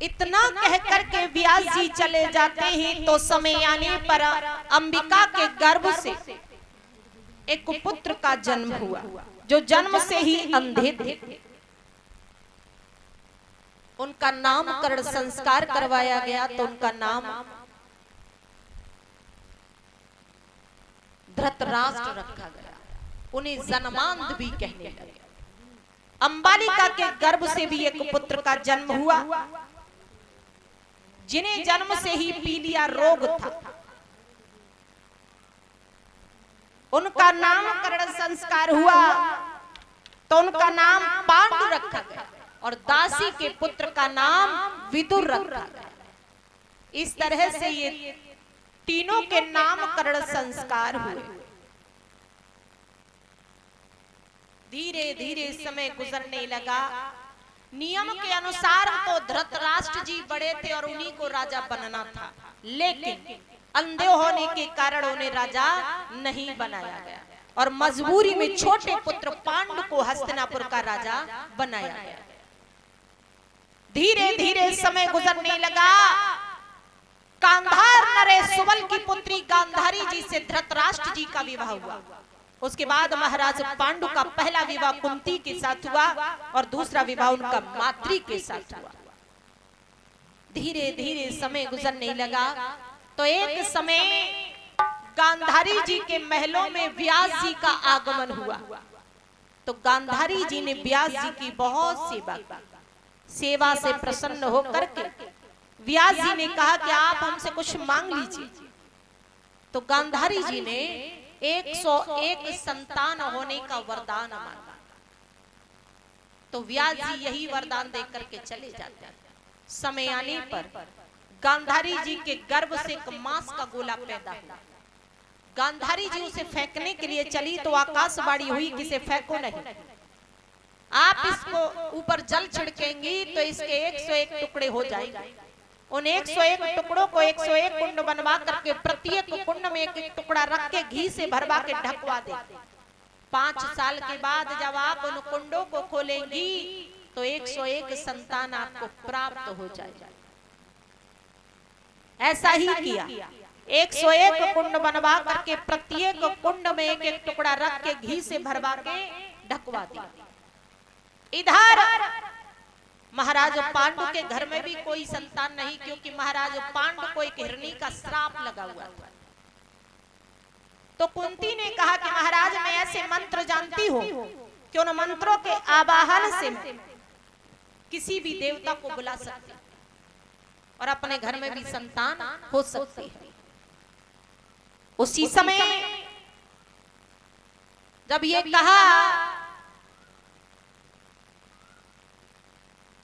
इतना कह करके व्यास जी चले जाते हैं तो समय आने पर अंबिका के गर्भ से एक पुत्र का जन्म हुआ, जो जन्म से ही अंधे थे। उनका नामकरण संस्कार करवाया गया तो उनका नाम धृतराष्ट्र रखा गया। उन्हें जन्मांध भी कहने लगे। अंबालिका के गर्भ से भी एक पुत्र का जन्म हुआ, जिन्हें जन्म से ही पीलिया रोग था। उनका नामकरण संस्कार हुआ तो उनका नाम पांडु रखा गया और दासी के पुत्र का नाम विदुर रखा गया। इस तरह से ये तीनों के नामकरण संस्कार हुए। धीरे धीरे समय गुजरने लगा। नियम के अनुसार तो धृतराष्ट्र जी बड़े थे और उन्हीं को राजा बनना था, लेकिन अंधे होने के कारण उन्हें राजा नहीं बनाया गया और मजबूरी में छोटे पुत्र पांडु को हस्तिनापुर का राजा बनाया गया। धीरे धीरे समय गुजरने लगा। गांधार नरेश सुबल की पुत्री गांधारी जी से धृतराष्ट्र जी का विवाह हुआ। उसके बाद महाराज पांडु का पहला विवाह कुंती के साथ हुआ और दूसरा विवाह उनका मातृ के साथ हुआ। धीरे धीरे समय गुजरने लगा तो एक समय गांधारी जी के महलों में व्यास जी का आगमन हुआ। तो गांधारी जी ने व्यास जी की बहुत सेवा की। सेवा से प्रसन्न होकर के व्यास जी ने कहा कि आप हमसे कुछ मांग लीजिए। तो गांधारी जी ने 101 संतान होने का वरदान मांगा। तो व्यास जी यही वरदान देकर करके चले जाते हैं। समय आने पर गांधारी जी के गर्भ से एक मांस का गोला पैदा हुआ। गांधारी जी उसे फेंकने के लिए चली तो आकाशवाणी हुई कि इसे फेंको नहीं, आप इसको ऊपर जल छिड़केंगी तो इसके 101 टुकड़े हो जाएंगे। उन 101 टुकड़ों को 101 कुंड बनवा करके प्रत्येक कुंड में एक टुकड़ा रख के घी से भरवा के ढकवा दे। 5 साल के बाद जब आप उन कुंडों को खोलेंगी तो 101 संतान आपको प्राप्त हो जाएगा। ऐसा ही किया। 101 कुंड बनवा करके प्रत्येक कुंड में एक एक टुकड़ा रख के घी से भरवा के ढकवा दिया। इधर महाराज पांडु के घर में भी कोई संतान नहीं, क्योंकि महाराज पांडु को एक हिरणी का श्राप लगा हुआ था। तो कुंती ने कहा कि महाराज मैं ऐसे मंत्र जानती हूं कि उन मंत्रों के आवाहन से किसी भी देवता को बुला सकती और अपने घर में भी संतान हो सकती है। उसी समय जब ये कहा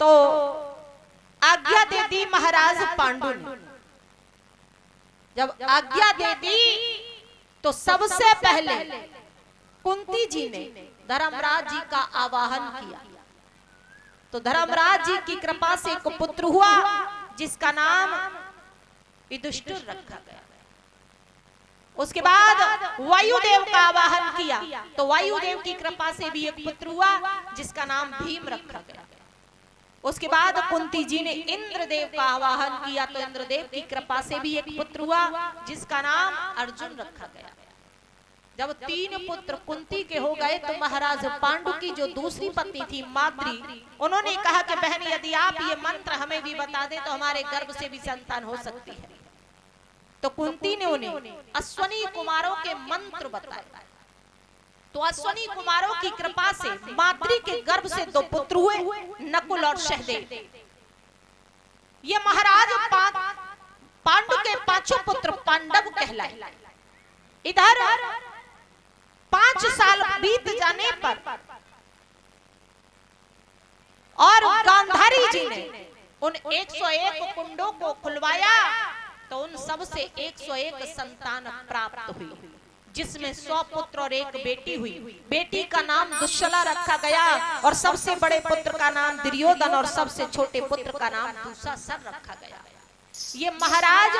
तो आज्ञा दे दी महाराज पांडु ने। जब आज्ञा दे दी तो सबसे पहले कुंती जी ने धर्मराज जी का आवाहन किया। तो धर्मराज जी की कृपा से एक पुत्र हुआ जिसका नाम युधिष्ठिर रखा गया। उसके बाद वायुदेव का आवाहन किया तो वायुदेव की कृपा से भी एक पुत्र हुआ जिसका नाम भीम रखा गया। उसके बाद कुंती जी ने इंद्रदेव का आवाहन किया तो इंद्रदेव की कृपा से भी एक पुत्र हुआ जिसका नाम अर्जुन रखा गया। जब 3 पुत्र कुंती के हो गए तो महाराज पांडु की जो दूसरी पत्नी थी माद्री, उन्होंने कहा कि बहन यदि आप ये मंत्र हमें भी बता दें तो हमारे गर्भ से भी संतान हो सकती है। तो कुंती ने उन्हें अश्वनी कुमारों के मंत्र बताए। तो अश्वनी कुमारों की कृपा से माद्री के गर्भ से 2 पुत्र हुए, नकुल और सहदेव। ये महाराज पांडु के 5 पुत्र पांडव कहलाए। इधर 5 साल बीत जाने पर और गांधारी जी ने उन 101 कुंडों को खुलवाया तो उन सब से 101 संतान प्राप्त हुई, जिसमें 100 पुत्र और 1 बेटी हुई। बेटी का नाम दुश्शला रखा गया और सबसे बड़े पुत्र का नाम दुर्योधन और सबसे छोटे पुत्र का नाम दुशासन रखा गया। ये महाराज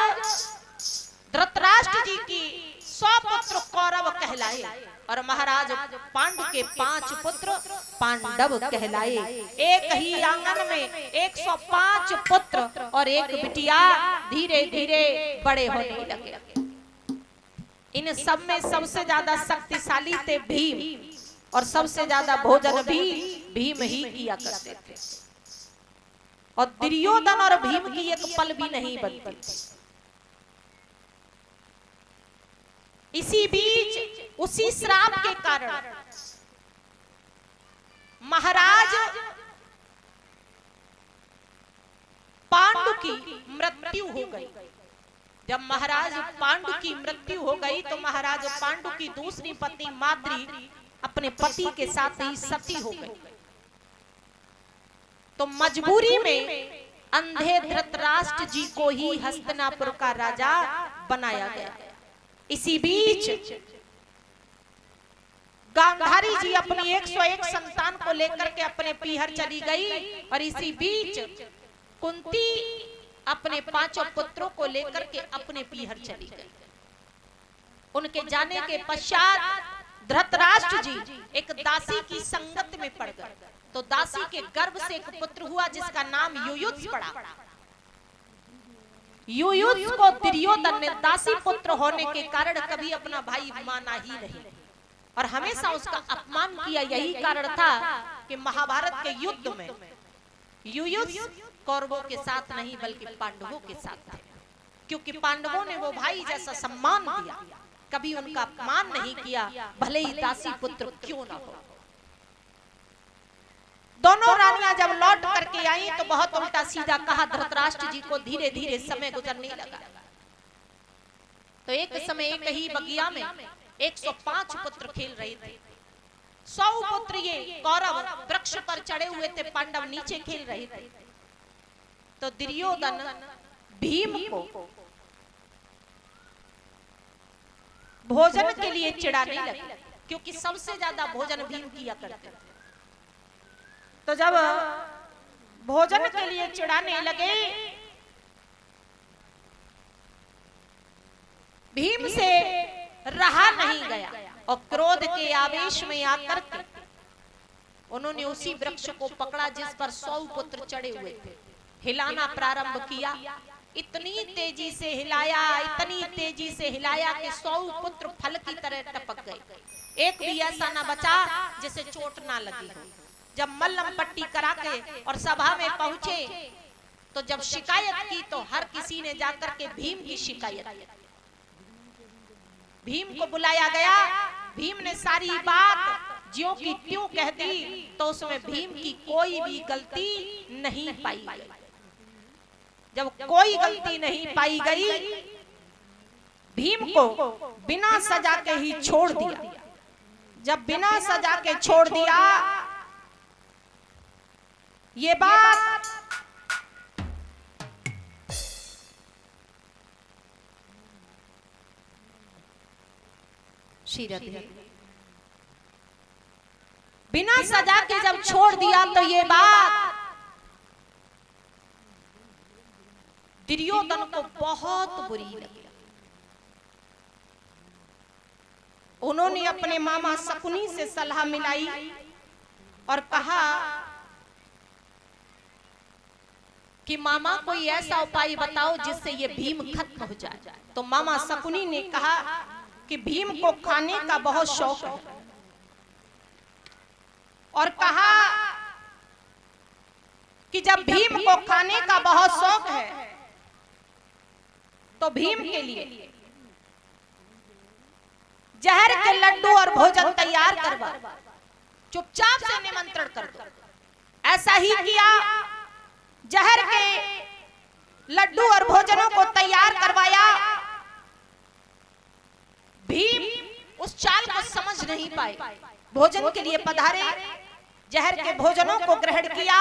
धृतराष्ट्र जी की 100 पुत्र कौरव कहलाए और महाराज पांडु के 5 पुत्र पांडव कहलाए। एक ही आंगन में 105 पुत्र और एक बिटिया धीरे धीरे बड़े होने लगे। इन सब में सबसे ज्यादा शक्तिशाली थे भीम, और सबसे ज्यादा भोजन भी भीम ही किया करते थे, और दुर्योधन और भीम की एक पल भी नहीं बनती थी। इसी बीच उसी श्राप के कारण महाराज पांडु की मृत्यु हो गई। जब महाराज पांडु की मृत्यु हो गई तो महाराज पांडु की दूसरी पत्नी माद्री अपने पति के साथ ही सती हो गई। तो मजबूरी में अंधे धृतराष्ट्र जी को ही हस्तिनापुर का राजा बनाया गया। इसी बीच गांधारी जी अपनी 101 संतान को लेकर के अपने पीहर चली गई, और इसी बीच कुंती अपने 5 पुत्रों को लेकर के अपने पीहर चली गई। उनके जाने के पश्चात धृतराष्ट्र जी एक दासी की संगत में पड़ गए। तो दासी के गर्भ से एक पुत्र हुआ जिसका नाम युयुत्स पड़ा। युयुत्स को दुर्योधन ने दासी पुत्र होने के कारण कभी अपना भाई माना ही नहीं, और हमेशा उसका अपमान किया। यही कारण था कि महाभारत के युद्ध में युयुत्स कौरवों के साथ नहीं बल्कि पांडवों के साथ थे, क्योंकि पांडवों ने वो भाई जैसा सम्मान दिया, कभी उनका अपमान नहीं किया, भले ही दासी पुत्र क्यों ना हो। दोनों रानियां जब लौट करके आई तो बहुत उल्टा सीधा कहा धृतराष्ट्र जी को। धीरे धीरे समय गुजरने लगा। तो एक समय एक ही बगिया में 105 पुत्र खेल रहे थे। 100 पुत्र ये कौरव वृक्ष पर चढ़े हुए थे, पांडव नीचे खेल रहे थे। तो दुर्योधन भीम को भोजन के लिए चिढ़ाने लगे, क्योंकि सबसे ज्यादा भोजन भीम किया करते थे। तो जब भोजन के लिए चिढ़ाने लगे, भीम से रहा नहीं गया, और क्रोध के आवेश में आकर के उन्होंने उसी वृक्ष को पकड़ा जिस पर 100 पुत्र चढ़े हुए थे, हिलाना प्रारंभ किया। इतनी तेजी से हिलाया, इतनी तेजी से हिलाया कि 100 पुत्र फल की तरह टपक गए। एक भी ऐसा ना बचा जिसे चोट ना लगी हो। जब मल्लम पट्टी करा के और सभा में पहुंचे तो जब शिकायत की तो हर किसी ने जाकर के भीम की शिकायत की। भीम को बुलाया गया, भीम ने सारी बात ज्यों की त्यों कह दी, तो उसमें भीम की कोई भी गलती नहीं पाई गई। जब कोई गलती नहीं पाई गई, भीम को बिना सजा के ही छोड़ दिया। जब बिना सजा के छोड़ दिया, ये बात बिना सजा के जब छोड़ दिया तो ये बात दुर्योधन को बहुत बुरी लगी। उन्होंने अपने मामा शकुनी से सलाह मिलाई और कहा कि मामा कोई ऐसा उपाय बताओ जिससे ये भीम खत्म हो जाए। तो मामा शकुनी ने कहा कि भीम को खाने का बहुत शौक है, और कहा कि जब भीम को खाने का बहुत शौक है तो भीम के लिए जहर के लड्डू और भोजन तैयार करवा, चुपचाप से निमंत्रण कर दो। ऐसा ही किया, जहर के लड्डू और भोजनों को तैयार करवाया। भीम उस चाल को समझ नहीं पाए, भोजन के लिए पधारे, जहर के भोजनों को ग्रहण किया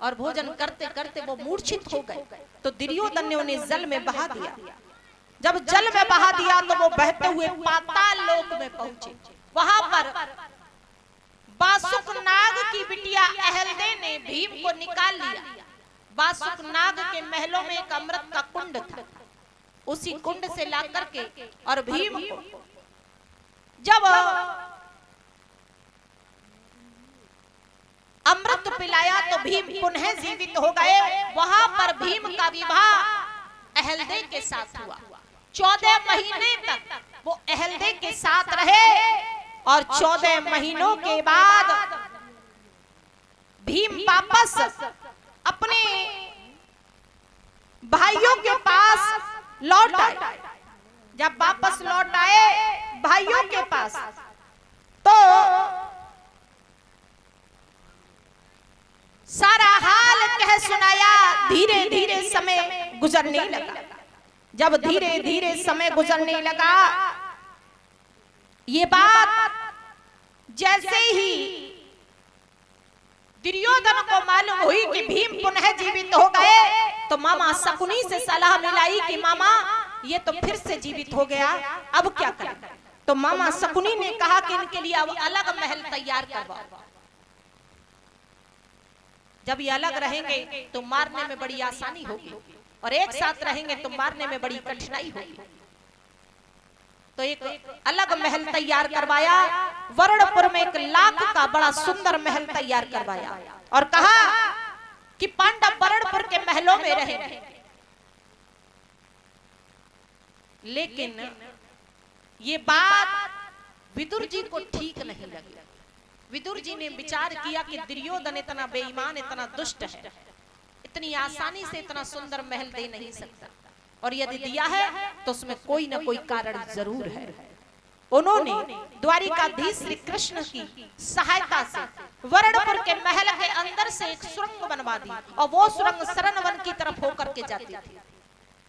और भोजन करते करते वो मूर्छित हो गए। तो दुर्योधन ने उन्हें जल में बहा दिया। जब जल में बहा दिया तो वो बहते हुए पाताल लोक में पहुंचे। वहां पर बासुक नाग की बिटिया अहल्दे ने भीम को निकाल लिया। बासुक नाग के महलों में एक अमृत का कुंड था, उसी कुंड से ला करके और भीम को जब अमृत पिलाया तो भीम पुनः जीवित हो गए। वहां पर भीम का विवाह अहल्दे के साथ हुआ। 14 महीने तक वो अहल्दे के साथ रहे और 14 महीनों के बाद भीम वापस अपने भाइयों के पास लौट आए। जब वापस लौट आए भाइयों के पास तो सारा हाल कह सुनाया। धीरे धीरे समय गुजरने लगा। जब धीरे धीरे समय गुजरने लगा, ये बात जैसे ही दुर्योधन को मालूम हुई कि भीम पुनः जीवित हो गए, तो मामा शकुनी से सलाह मिलाई कि मामा ये तो फिर से जीवित हो गया, अब क्या करें। तो मामा शकुनी ने कहा कि इनके लिए अब अलग महल तैयार करवाओ। जब ये अलग रहेंगे तो मारने में बड़ी आसानी होगी, और एक साथ रहेंगे तो मारने में बड़ी कठिनाई होगी। तो एक अलग महल तैयार करवाया। वर्णपुर में 1 लाख का बड़ा सुंदर महल तैयार करवाया और कहा कि पांडव वर्णपुर के महलों में रहेंगे। लेकिन ये बात विदुर जी को ठीक नहीं लगी। विदुर जी ने विचार किया कि दुर्योधन इतना बेईमान, इतना दुष्ट है, इतनी आसानी से इतना सुंदर महल दे नहीं सकता, और यदि दिया है तो उसमें कोई ना कोई कारण जरूर है। उन्होंने द्वारिकाधीश श्री कृष्ण की सहायता से वर्णपुर के महल के अंदर से एक सुरंग बनवा दी, और वो सुरंग शरणवन की तरफ होकर के जाती थी।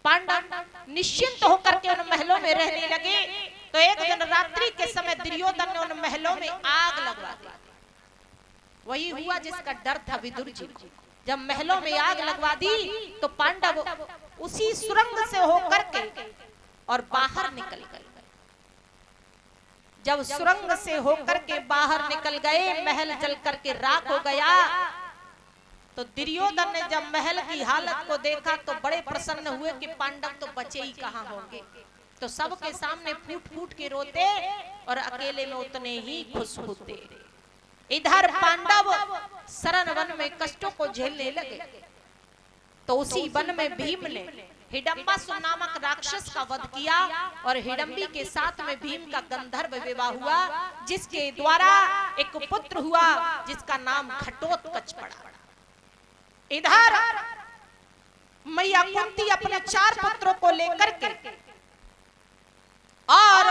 पांडव निश्चिंत होकर के उन महलों में रहने लगे। तो एक दिन रात्रि के समय दुर्योधन ने उन महलों में आग लगवा दी। वही हुआ जिसका डर था विदुर जी को। जब महलों में आग लगवा दी तो पांडव उसी सुरंग से होकर के और बाहर निकल गए। जब सुरंग से होकर के बाहर निकल गए, महल जल करके राख हो गया। तो दुर्योधन ने जब महल की हालत को देखा तो बड़े प्रसन्न हुए कि पांडव तो बचे ही कहां होंगे। तो सबके सामने फूट फूट के रोते और अकेले में उतने ही खुश होते। इधर पांडव शरण वन में कष्टों को झेलने लगे। तो उसी वन में भीम ने हिडम्बासुर नामक राक्षस का वध किया, और हिडम्बी के साथ में भीम का गंधर्व विवाह हुआ, जिसके द्वारा एक पुत्र हुआ जिसका नाम घटोत्कच पड़ा। इधर मैया कुंती अपने 4 पुत्रों को लेकर के और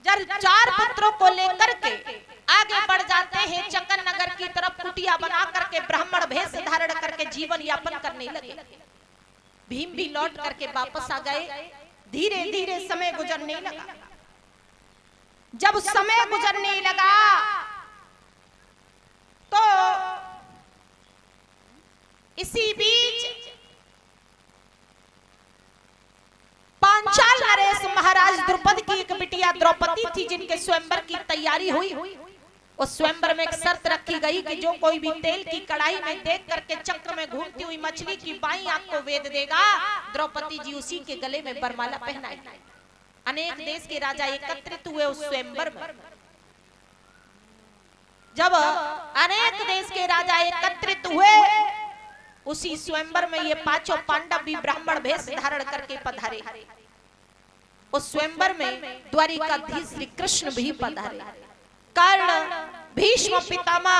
जब 4 पुत्रों को लेकर के आगे बढ़ जाते हैं चंदन नगर की तरफ, कुटिया बना करके ब्राह्मण भेष धारण करके जीवन यापन करने लगे। भीम भी लौट करके वापस आ गए। धीरे धीरे समय गुजरने लगा। जब समय गुजरने लगा तो इसी बीच पांचाल नरेश महाराज द्रुपद की एक बिटिया द्रौपदी थी, जिनके स्वयंवर की तैयारी हुई। उस स्वयंवर में एक शर्त रखी गई कि जो कोई भी तेल की कढ़ाई में देख करके चक्र में घूमती हुई मछली की बाईं आंख को वेद देगा, द्रौपदी जी उसी के गले में बरमाला पहनाएगी। अनेक देश के राजा एकत्रित हुए उस स्वयंवर में। जब अनेक देश के राजा एकत्रित हुए उसी स्वयंवर में ये 5 पांडव भी ब्राह्मण भेष धारण करके पधारे। उस स्वयंवर में द्वारिकाधीश श्री कृष्ण भी पधारे। कर्ण, भीष्म पितामह,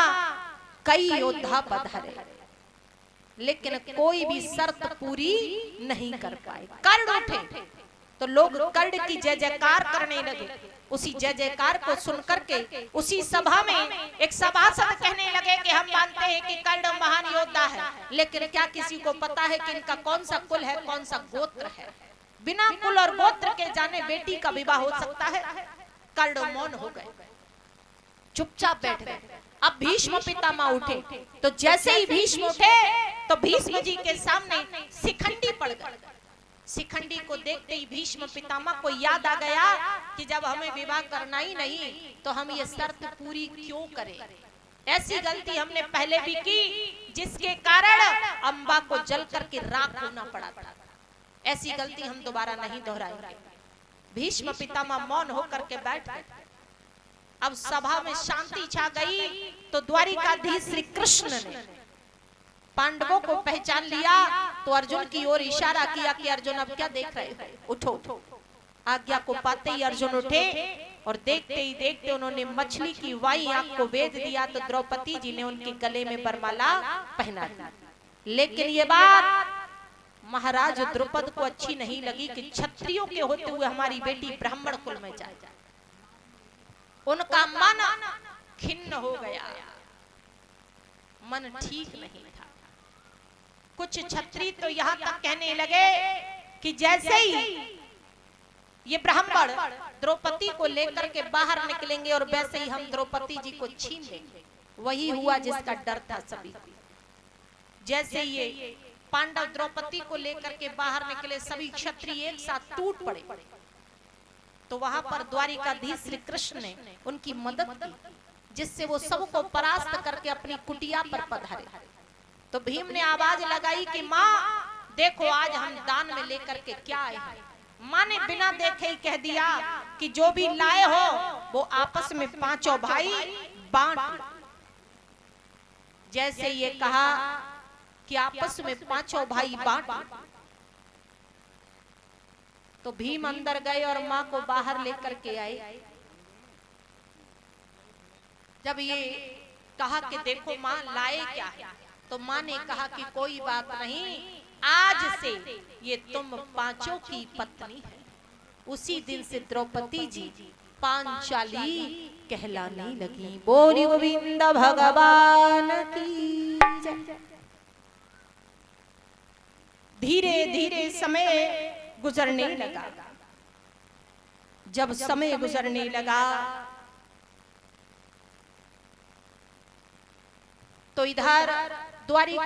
कई योद्धा पधारे, लेकिन कोई भी शर्त पूरी नहीं कर पाए। कर्ण उठे तो लोग कर्ण की जय जयकार करने लगे। उसी जय जयकार को सुनकर के उसी सभा में एक सभासद कहने लगे कि हम मानते हैं कि कर्ण महान योद्धा है, लेकिन क्या किसी को पता है कि इनका कौन सा कुल है, कौन सा गोत्र है? बिना कुल और गोत्र के जाने बेटी का विवाह हो सकता है? कर्ण मौन हो गए, चुपचाप बैठ गए। अब भीष्म पितामह उठे, तो जैसे ही भीष्म उठे तो भीष्म जी के सामने शिखंडी पड़ गए। शिखंडी को देखते ही भीष्म पितामह को याद आ गया कि जब हमें विवाह करना ही नहीं तो हम ये शर्त पूरी क्यों करें? ऐसी गलती हमने पहले भी की जिसके कारण अंबा को जल करके राख होना पड़ा था। ऐसी गलती हम दोबारा नहीं दोहराएंगे। भीष्म पितामह मौन होकर के बैठ गए। अब सभा में शांति छा गई तो द्वारिकाधीश श्री कृष्ण ने पांडवों को पहचान लिया तो अर्जुन की ओर इशारा किया कि अर्जुन अब क्या देख रहे हो, उठो। आज्ञा को पाते ही अर्जुन उठे और देखते ही देखते उन्होंने मछली की वाई आंख को वेध दिया तो द्रौपदी जी ने उनके गले में वरमाला पहना दी। लेकिन ये बात महाराज द्रुपद को अच्छी नहीं लगी कि क्षत्रियों के होते हुए हमारी बेटी ब्राह्मण कुल में जाए। उनका मन खिन्न हो गया, मन ठीक नहीं था। कुछ क्षत्रिय तो यहां तक कहने लगे कि जैसे ही ये ब्राह्मण द्रौपदी को लेकर के बाहर निकलेंगे और वैसे ही हम द्रौपदी जी को छीन लेंगे। वही हुआ जिसका डर था सभी को। जैसे ये पांडव द्रौपदी को लेकर के बाहर निकले, सभी क्षत्रिय एक साथ टूट पड़े। तो वहां पर द्वारिकाधीश श्री कृष्ण ने उनकी मदद की, जिससे वो सबको परास्त करके अपनी कुटिया पर पधारे। तो भीम ने आवाज लगाई कि माँ देखो आज हम दान में लेकर के क्या आए हैं। माँ ने बिना देखे ही कह दिया कि जो भी लाए हो वो आपस में पांचों भाई बांट लो। जैसे ये कहा कि आपस में पांचों भाई बांट लो, तो भीम अंदर गए और माँ को बाहर लेकर के आए। जब ये कहा कि देखो माँ लाए क्या है, तो माँ ने कहा कि कोई बात नहीं, आज से ये तुम पांचों की पत्नी है। उसी दिन से द्रौपदी जी पांचाली कहलाने लगी। बोली गोविंद भगवान की जय। धीरे धीरे समय गुजरने लगा। जब समय गुजरने लगा तो इधर द्वारिका